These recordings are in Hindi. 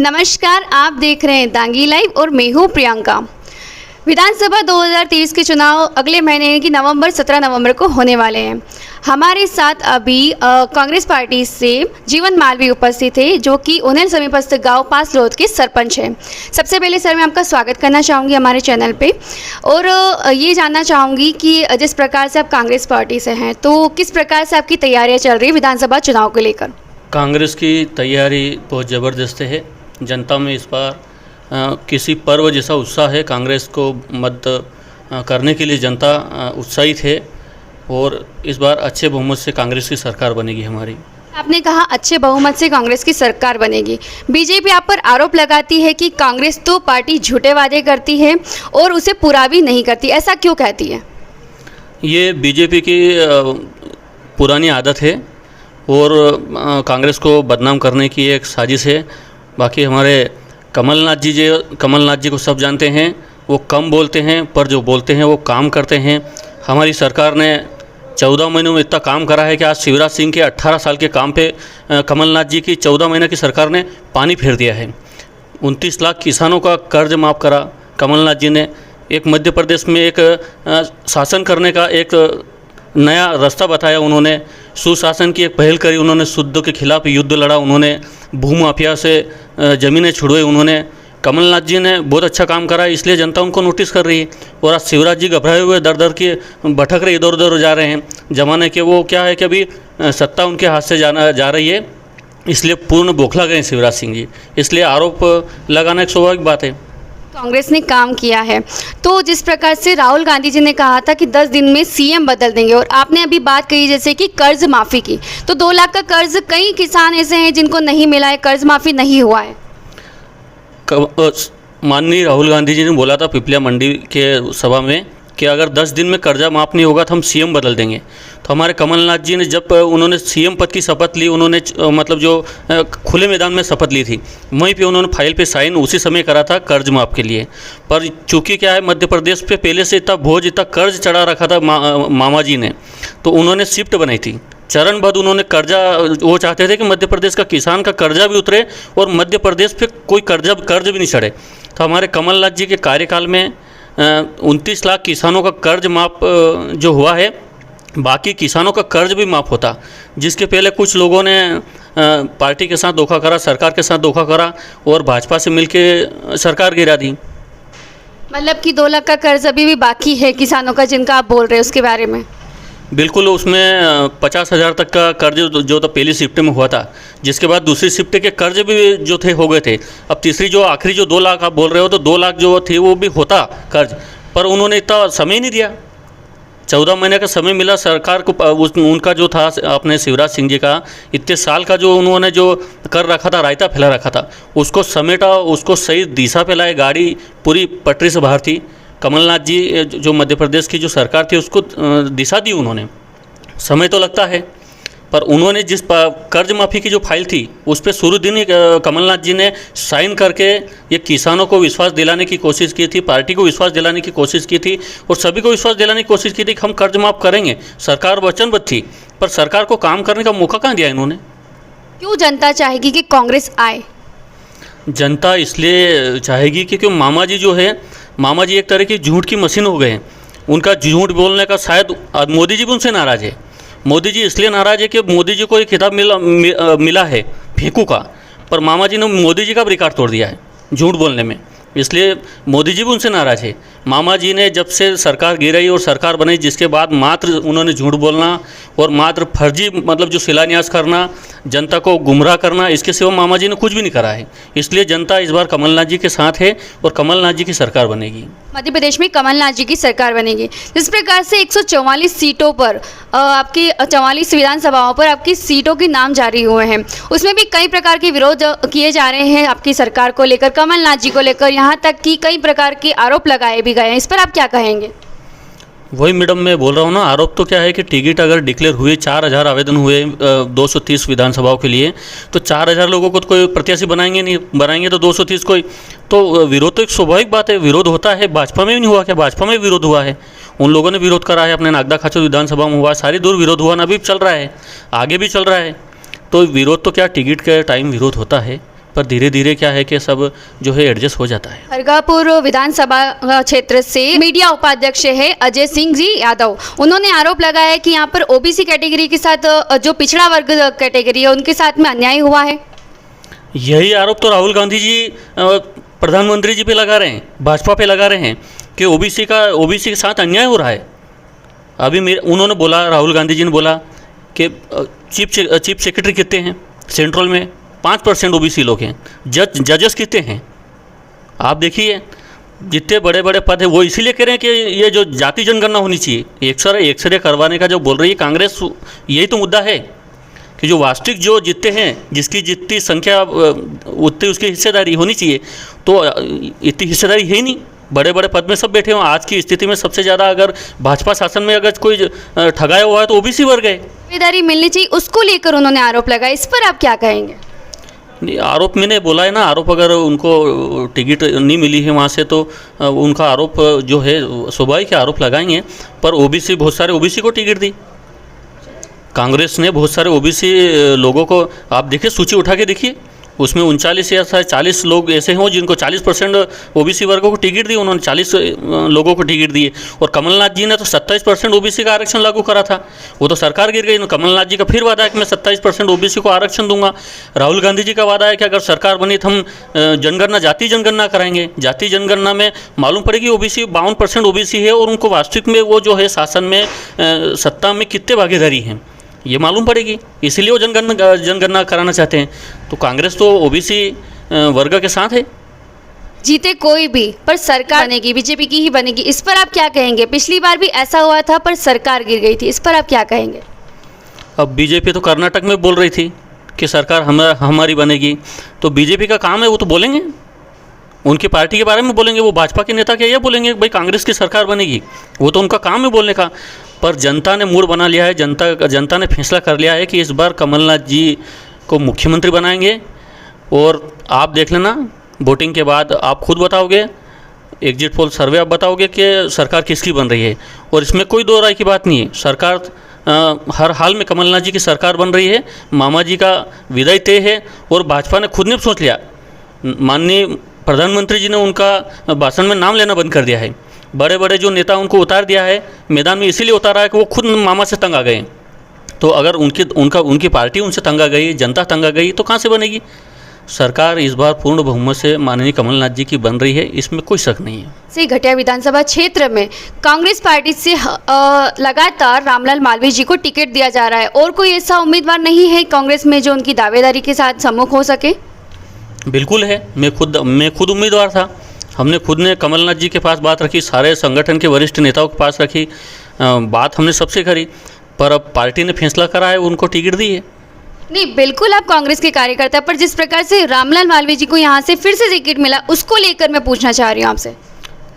नमस्कार, आप देख रहे हैं दांगी लाइव और मैं हूँ प्रियंका। विधानसभा 2023 के चुनाव अगले महीने की 17 नवंबर को होने वाले हैं। हमारे साथ अभी कांग्रेस पार्टी से जीवन मालवीय उपस्थित है, जो कि उन्हेल समीपस्थ गांव पासलोद के सरपंच हैं। सबसे पहले सर मैं आपका स्वागत करना चाहूँगी हमारे चैनल पे और ये जानना चाहूँगी कि जिस प्रकार से आप कांग्रेस पार्टी से हैं, तो किस प्रकार से आपकी तैयारियाँ चल रही है विधानसभा चुनाव को लेकर? कांग्रेस की तैयारी बहुत ज़बरदस्त है। जनता में इस बार किसी पर्व जैसा उत्साह है। कांग्रेस को मत करने के लिए जनता उत्साहित है और इस बार अच्छे बहुमत से कांग्रेस की सरकार बनेगी हमारी। आपने कहा अच्छे बहुमत से कांग्रेस की सरकार बनेगी। बीजेपी आप पर आरोप लगाती है कि कांग्रेस तो पार्टी झूठे वादे करती है और उसे पूरा भी नहीं करती, ऐसा क्यों कहती है? ये बीजेपी की पुरानी आदत है और कांग्रेस को बदनाम करने की एक साजिश है। बाकी हमारे कमलनाथ जी को सब जानते हैं। वो कम बोलते हैं पर जो बोलते हैं वो काम करते हैं। हमारी सरकार ने 14 महीनों में इतना काम करा है कि आज शिवराज सिंह के 18 साल के काम पे कमलनाथ जी की 14 महीने की सरकार ने पानी फेर दिया है। 29 लाख किसानों का कर्ज माफ़ करा कमलनाथ जी ने। एक मध्य प्रदेश में एक शासन करने का एक नया रास्ता बताया उन्होंने। सुशासन की एक पहल करी उन्होंने। शुद्ध के खिलाफ युद्ध लड़ा उन्होंने। भूमाफिया से ज़मीनें छुड़वाई उन्होंने। कमलनाथ जी ने बहुत अच्छा काम करा, इसलिए जनता उनको नोटिस कर रही है। और आज शिवराज जी घबराए हुए दर के भटक रहे, इधर उधर जा रहे हैं। जमाने के वो क्या है कि अभी सत्ता उनके हाथ से जा रही है, इसलिए पूर्ण बौखला गए शिवराज सिंह जी। इसलिए आरोप लगाना एक स्वाभाविक बात है। कांग्रेस ने काम किया है, तो जिस प्रकार से राहुल गांधी जी ने कहा था कि 10 दिन में सीएम बदल देंगे, और आपने अभी बात कही जैसे कि कर्ज माफ़ी की, तो 2 लाख का कर्ज कई किसान ऐसे हैं जिनको नहीं मिला है, कर्ज माफ़ी नहीं हुआ है। माननीय राहुल गांधी जी ने बोला था पिपलिया मंडी के सभा में कि अगर 10 दिन में कर्जा माफ़ नहीं होगा तो हम सीएम बदल देंगे। तो हमारे कमलनाथ जी ने जब उन्होंने सीएम पद की शपथ ली, उन्होंने मतलब जो खुले मैदान में शपथ ली थी, वहीं पे उन्होंने फाइल पे साइन उसी समय करा था कर्ज माफ़ के लिए। पर चूँकि क्या है, मध्य प्रदेश पे पहले से इतना बोझ, इतना कर्ज चढ़ा रखा था मामा जी ने, तो उन्होंने शिफ्ट बनाई थी चरणबद्ध। उन्होंने कर्जा, वो चाहते थे कि मध्य प्रदेश का किसान का कर्जा भी उतरे और मध्य प्रदेश पे कोई कर्ज भी नहीं चढ़े। तो हमारे कमलनाथ जी के कार्यकाल में 29 लाख किसानों का कर्ज माफ़ जो हुआ है, बाकी किसानों का कर्ज भी माफ़ होता। जिसके पहले कुछ लोगों ने पार्टी के साथ धोखा करा, सरकार के साथ धोखा करा और भाजपा से मिलके सरकार गिरा दी। मतलब कि 2 लाख का कर्ज अभी भी बाकी है किसानों का, जिनका आप बोल रहे हैं उसके बारे में? बिल्कुल, उसमें 50,000 तक का कर्ज जो तो पहली शिफ्ट में हुआ था, जिसके बाद दूसरी शिफ्ट के कर्ज भी जो थे हो गए थे। अब तीसरी जो आखिरी जो 2 लाख आप बोल रहे हो, तो 2 लाख जो थे वो भी होता कर्ज, पर उन्होंने इतना समय नहीं दिया। 14 महीने का समय मिला सरकार को। उनका जो था अपने शिवराज सिंह जी का इतने साल का जो उन्होंने जो कर रखा था, रायता फैला रखा था, उसको समेटा, उसको सही दिशा पे लाए। गाड़ी पूरी पटरी से बाहर थी। कमलनाथ जी जो मध्य प्रदेश की जो सरकार थी उसको दिशा दी उन्होंने। समय तो लगता है, पर उन्होंने जिस कर्ज माफ़ी की जो फाइल थी उस पर शुरू दिन ही कमलनाथ जी ने साइन करके ये किसानों को विश्वास दिलाने की कोशिश की थी, पार्टी को विश्वास दिलाने की कोशिश की थी और सभी को विश्वास दिलाने की कोशिश की थी कि हम कर्ज माफ़ करेंगे। सरकार वचनबद्ध थी, पर सरकार को काम करने का मौका कहाँ दिया इन्होंने? क्यों जनता चाहेगी कि कांग्रेस आए? जनता इसलिए चाहेगी क्योंकि मामा जी जो है, मामा जी एक तरह की झूठ की मशीन हो गए हैं। उनका झूठ बोलने का शायद मोदी जी भी उनसे नाराज़ है। मोदी जी इसलिए नाराज़ है कि मोदी जी को एक खिताब मिला है फेंकू का, पर मामा जी ने मोदी जी का भी रिकॉर्ड तोड़ दिया है झूठ बोलने में, इसलिए मोदी जी भी उनसे नाराज़ है। मामा जी ने जब से सरकार गिराई और सरकार बनाई, जिसके बाद मात्र उन्होंने झूठ बोलना और मात्र फर्जी मतलब जो शिलान्यास करना, जनता को गुमराह करना, इसके सिवा मामा जी ने कुछ भी नहीं करा है। इसलिए जनता इस बार कमलनाथ जी के साथ है और कमलनाथ जी की सरकार बनेगी। मध्य प्रदेश में कमलनाथ जी की सरकार बनेगी। जिस प्रकार से 144 सीटों पर आपकी 44 विधानसभाओं पर आपकी सीटों के नाम जारी हुए हैं, उसमें भी कई प्रकार के विरोध किए जा रहे हैं आपकी सरकार को लेकर, कमलनाथ जी को लेकर, यहाँ तक कि कई प्रकार के आरोप लगाए भी गए हैं। इस पर आप क्या कहेंगे? वही मैडम मैं बोल रहा हूँ ना, आरोप तो क्या है कि टिकट अगर डिक्लेयर हुए, 4,000 आवेदन हुए 230 विधानसभाओं के लिए, तो 4,000 लोगों को तो कोई प्रत्याशी बनाएंगे नहीं, बनाएंगे तो 230 कोई। तो विरोध तो एक स्वाभाविक बात है, विरोध होता है। भाजपा में भी नहीं हुआ क्या? भाजपा में विरोध हुआ है, उन लोगों ने विरोध करा है। अपने नागदा खाचर विधानसभा में हुआ, सारी दूर विरोध हुआ ना, अभी चल रहा है, आगे भी चल रहा है। तो विरोध तो क्या टिकट के टाइम विरोध होता है, पर धीरे धीरे क्या है कि सब जो है एडजस्ट हो जाता है। खरगापुर विधानसभा क्षेत्र से मीडिया उपाध्यक्ष है अजय सिंह जी यादव। उन्होंने आरोप लगाया है कि यहाँ पर ओबीसी कैटेगरी के साथ जो पिछड़ा वर्ग कैटेगरी है उनके साथ में अन्याय हुआ है। यही आरोप तो राहुल गांधी जी प्रधानमंत्री जी पे लगा रहे हैं, भाजपा पे लगा रहे हैं कि ओबीसी के साथ अन्याय हो रहा है। अभी उन्होंने बोला, राहुल गांधी जी ने बोला कि चीफ सेक्रेटरी कितने हैं सेंट्रल में, 5% ओबीसी लोग हैं। जजेस कितने हैं आप देखिए, जितने बड़े बड़े पद हैं। वो इसीलिए कह रहे हैं कि ये जो जाति जनगणना होनी चाहिए, एक्सरे करवाने का जो बोल रही है कांग्रेस, यही तो मुद्दा है कि जो वास्तविक जो जितने हैं, जिसकी जितनी संख्या उतनी उसकी हिस्सेदारी होनी चाहिए, तो इतनी हिस्सेदारी है ही नहीं। बड़े बड़े पद में सब बैठे हुए। आज की स्थिति में सबसे ज़्यादा अगर भाजपा शासन में अगर कोई ठगाया हुआ है तो ओबीसी वर्ग है। जिम्मेदारी मिलनी चाहिए, उसको लेकर उन्होंने आरोप लगाया। इस पर आप क्या कहेंगे? नहीं, आरोप मैंने बोला है ना, आरोप अगर उनको टिकट नहीं मिली है वहाँ से तो उनका आरोप जो है स्वाभाविक आरोप लगाएंगे। पर ओबीसी, बहुत सारे ओबीसी को टिकट दी कांग्रेस ने, बहुत सारे ओबीसी लोगों को आप देखिए, सूची उठा के देखिए, उसमें 39 या 40 लोग ऐसे हों जिनको 40% ओबीसी वर्गों को टिकट दी। उन्होंने 40 लोगों को टिकट दिए। और कमलनाथ जी ने तो 27% ओबीसी का आरक्षण लागू करा था। वो तो सरकार गिर गई। कमलनाथ जी का फिर वादा है कि मैं 27% ओबीसी को आरक्षण दूंगा। राहुल गांधी जी का वादा है कि अगर सरकार बनी तो हम जनगणना, जाति जनगणना कराएंगे। जाति जनगणना में मालूम पड़ेगी ओबीसी 52% ओबीसी है और उनको वास्तविक में वो जो है शासन में, सत्ता में कितने भागीदारी हैं ये मालूम पड़ेगी। इसीलिए वो जनगणना कराना चाहते हैं। तो कांग्रेस तो ओबीसी वर्ग के साथ है। जीते कोई भी, पर सरकार बनेगी, बीजेपी की ही बनेगी। इस पर आप क्या कहेंगे? पिछली बार भी ऐसा हुआ था पर सरकार गिर गई थी। इस पर आप क्या कहेंगे? अब बीजेपी तो कर्नाटक में बोल रही थी कि सरकार हमारी बनेगी, तो बीजेपी का काम है, वो तो बोलेंगे, उनकी पार्टी के बारे में बोलेंगे। वो भाजपा के नेता क्या ये बोलेंगे भाई कांग्रेस की सरकार बनेगी? वो तो उनका काम है बोलने का। पर जनता ने मूड बना लिया है, जनता ने फैसला कर लिया है कि इस बार कमलनाथ जी को मुख्यमंत्री बनाएंगे। और आप देख लेना, वोटिंग के बाद आप खुद बताओगे, एग्जिट पोल सर्वे आप बताओगे कि सरकार किसकी बन रही है। और इसमें कोई दो राय की बात नहीं है, सरकार हर हाल में कमलनाथ जी की सरकार बन रही है। मामा जी का विदाई तय है और भाजपा ने खुद ने सोच लिया। माननीय प्रधानमंत्री जी ने उनका भाषण में नाम लेना बंद कर दिया है। बड़े बड़े जो नेता उनको उतार दिया है मैदान में, इसीलिए उतारा है कि वो खुद मामा से तंग आ गए। तो अगर उनकी पार्टी उनसे तंग आ गई, जनता तंग आ गई, तो कहाँ से बनेगी सरकार? इस बार पूर्ण बहुमत से माननीय कमलनाथ जी की बन रही है, इसमें कोई शक नहीं है। से घटिया विधानसभा क्षेत्र में कांग्रेस पार्टी से लगातार रामलाल मालवीय जी को टिकट दिया जा रहा है। और कोई ऐसा उम्मीदवार नहीं है कांग्रेस में जो उनकी दावेदारी के साथ सम्मुख हो सके? बिल्कुल है। मैं खुद उम्मीदवार था। हमने खुद ने कमलनाथ जी के पास बात रखी, सारे संगठन के वरिष्ठ नेताओं के पास रखी, बात हमने सबसे करी। पर अब पार्टी ने फैसला करा है, उनको टिकट दी है। नहीं, बिल्कुल आप कांग्रेस के कार्यकर्ता, पर जिस प्रकार से रामलाल मालवीय जी को यहाँ से फिर से टिकट मिला, उसको लेकर मैं पूछना चाह रही हूँ आपसे।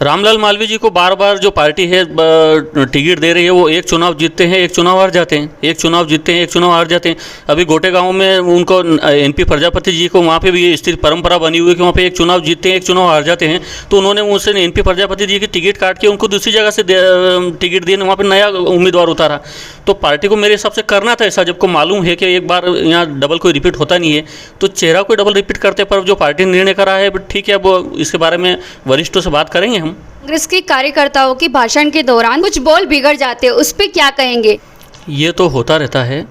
रामलाल मालवीय जी को बार बार जो पार्टी है टिकट दे रही है, वो एक चुनाव जीतते हैं, एक चुनाव हार जाते हैं, एक चुनाव जीतते हैं, एक चुनाव हार जाते हैं। अभी गोटे गांव में उनको एनपी प्रजापति जी को, वहाँ पे भी ये स्थिति परंपरा बनी हुई है कि वहाँ पे एक चुनाव जीतते हैं, एक चुनाव हार जाते हैं। तो उन्होंने उनसे एनपी प्रजापति जी की टिकट काट के उनको दूसरी जगह से टिकट दिए, वहाँ पर नया उम्मीदवार उतारा। तो पार्टी को मेरे हिसाब से करना था ऐसा, जबको मालूम है कि एक बार यहाँ डबल कोई रिपीट होता नहीं है, तो चेहरा कोई डबल रिपीट करते। पर जो पार्टी ने निर्णय करा है ठीक है, अब इसके बारे में वरिष्ठों से बात करेंगे हम। कांग्रेस के कार्यकर्ताओं के भाषण के दौरान कुछ बोल बिगड़ जाते हैं, उस पर क्या कहेंगे? ये तो होता रहता है,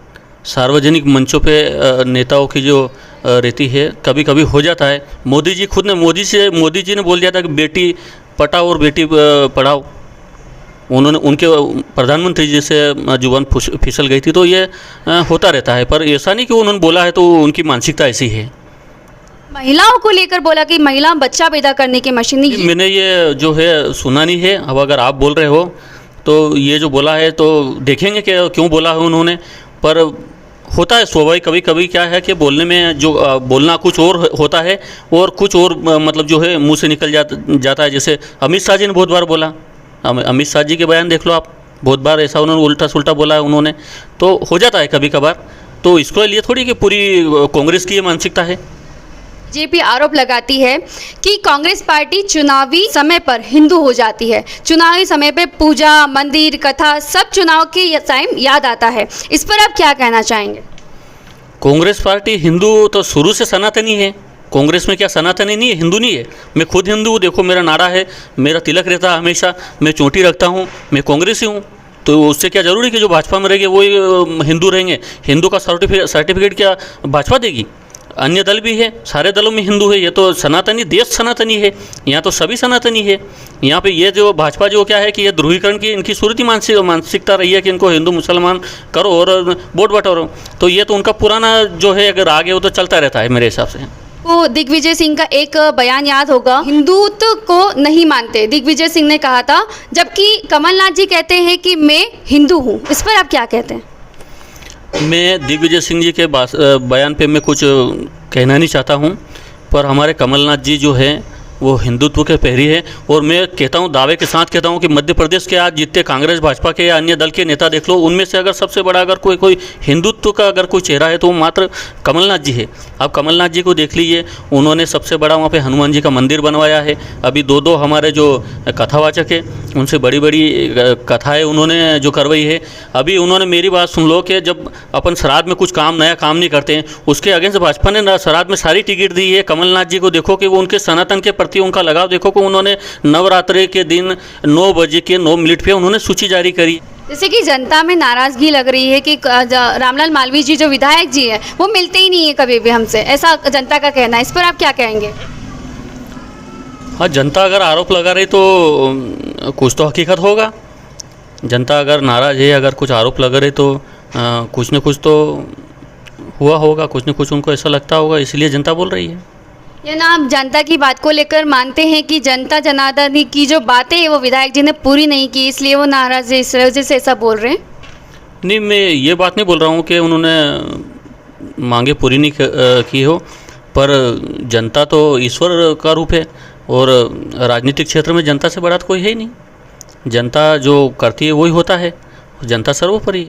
सार्वजनिक मंचों पे नेताओं की जो रहती है, कभी कभी हो जाता है। मोदी जी ने बोल दिया था कि बेटी पटाओ और बेटी पढ़ाओ। उन्होंने उनके प्रधानमंत्री जी से जुबान फिसल गई थी, तो ये होता रहता है। पर ऐसा नहीं कि उन्होंने बोला है तो उनकी मानसिकता ऐसी है। महिलाओं को लेकर बोला कि महिला बच्चा पैदा करने की मशीन नहीं। मैंने ये जो है सुना नहीं है। अब अगर आप बोल रहे हो तो ये जो बोला है तो देखेंगे कि क्यों बोला है उन्होंने। पर होता है स्वाभाविक, कभी कभी क्या है कि बोलने में जो बोलना कुछ और होता है और कुछ और मतलब जो है मुंह से निकल जाता है। जैसे अमित शाह जी ने बहुत बार बोला, अमित शाह जी के बयान देख लो आप, बहुत बार ऐसा उन्होंने उल्टा सुल्टा बोला है उन्होंने, तो हो जाता है कभी कभार। तो इसको लिए थोड़ी कि पूरी कांग्रेस की ये मानसिकता है। बीजेपी आरोप लगाती है कि कांग्रेस पार्टी चुनावी समय पर हिंदू हो जाती है। चुनावी समय पे पूजा, मंदिर, कथा सब चुनाव के टाइम याद आता है। इस पर आप क्या कहना चाहेंगे? कांग्रेस पार्टी हिंदू तो शुरू से सनातनी है, कांग्रेस में क्या सनातनी नहीं है, हिंदू नहीं है? मैं खुद हिंदू हूँ, देखो मेरा नारा है, मेरा तिलक रहता है हमेशा, मैं चोटी रखता हूँ, मैं कांग्रेसी हूँ। तो उससे क्या ज़रूरी कि जो भाजपा में रहेंगे वही हिंदू रहेंगे? हिंदू का सर्टिफिकेट क्या भाजपा देगी? अन्य दल भी है, सारे दलों में हिंदू है। ये तो सनातनी देश सनातनी है, यहाँ तो सभी सनातनी है। यहाँ पे ये जो भाजपा जो क्या है कि ये ध्रुवीकरण की इनकी सूरती मानसिकता रही है कि इनको हिंदू मुसलमान करो और वोट बटोरो। तो ये तो उनका पुराना जो है, अगर आगे वो तो चलता रहता है मेरे हिसाब से। को दिग्विजय सिंह का एक बयान याद होगा, हिंदुत्व को नहीं मानते, दिग्विजय सिंह ने कहा था, जबकि कमलनाथ जी कहते हैं कि मैं हिंदू हूँ। इस पर आप क्या कहते हैं? मैं दिग्विजय सिंह जी के बयान पे मैं कुछ कहना नहीं चाहता हूँ, पर हमारे कमलनाथ जी जो है वो हिंदुत्व के पहरी है। और मैं कहता हूँ, दावे के साथ कहता हूँ कि मध्य प्रदेश के आज जितने कांग्रेस भाजपा के या अन्य दल के नेता देख लो, उनमें से अगर सबसे बड़ा अगर कोई हिंदुत्व का अगर कोई चेहरा है तो वो मात्र कमलनाथ जी है। आप कमलनाथ जी को देख लीजिए, उन्होंने सबसे बड़ा वहाँ पे हनुमान जी का मंदिर बनवाया है। अभी दो हमारे जो कथावाचक है उनसे बड़ी कथाएँ उन्होंने जो करवाई है। अभी उन्होंने मेरी बात सुन लो कि जब अपन श्राद्ध में कुछ नया काम नहीं करते हैं, उसके अगेंस्ट भाजपा ने श्राद्ध में सारी टिकट दी है। कमलनाथ जी को देखो कि वो उनके सनातन के प्रति उनका लगाव देखो कि उन्होंने नवरात्रि के दिन 9 बजे के 9 मिनट पे उन्होंने सूची जारी करी। जैसे कि जनता में नाराजगी लग रही है कि रामलाल मालवीय जी जो विधायक जी है वो मिलते ही नहीं है कभी भी हमसे, ऐसा जनता का कहना है। इस पर आप क्या कहेंगे? हाँ, जनता अगर आरोप लगा रही तो कुछ तो हकीकत होगा। जनता अगर नाराज़ है, अगर कुछ आरोप लगा रही तो कुछ न कुछ तो हुआ होगा, कुछ न कुछ उनको ऐसा लगता होगा, इसलिए जनता बोल रही है। ये ना आप जनता की बात को लेकर मानते हैं कि जनता जनार्दन की जो बातें हैं वो विधायक जी ने पूरी नहीं की, इसलिए वो नाराज़ है, इस वजह से ऐसा बोल रहे हैं? नहीं, मैं ये बात नहीं बोल रहा हूँ कि उन्होंने मांगे पूरी नहीं की हो, पर जनता तो ईश्वर का रूप है और राजनीतिक क्षेत्र में जनता से बड़ा तो कोई है ही नहीं। जनता जो करती है वही होता है, जनता सर्वोपरि है।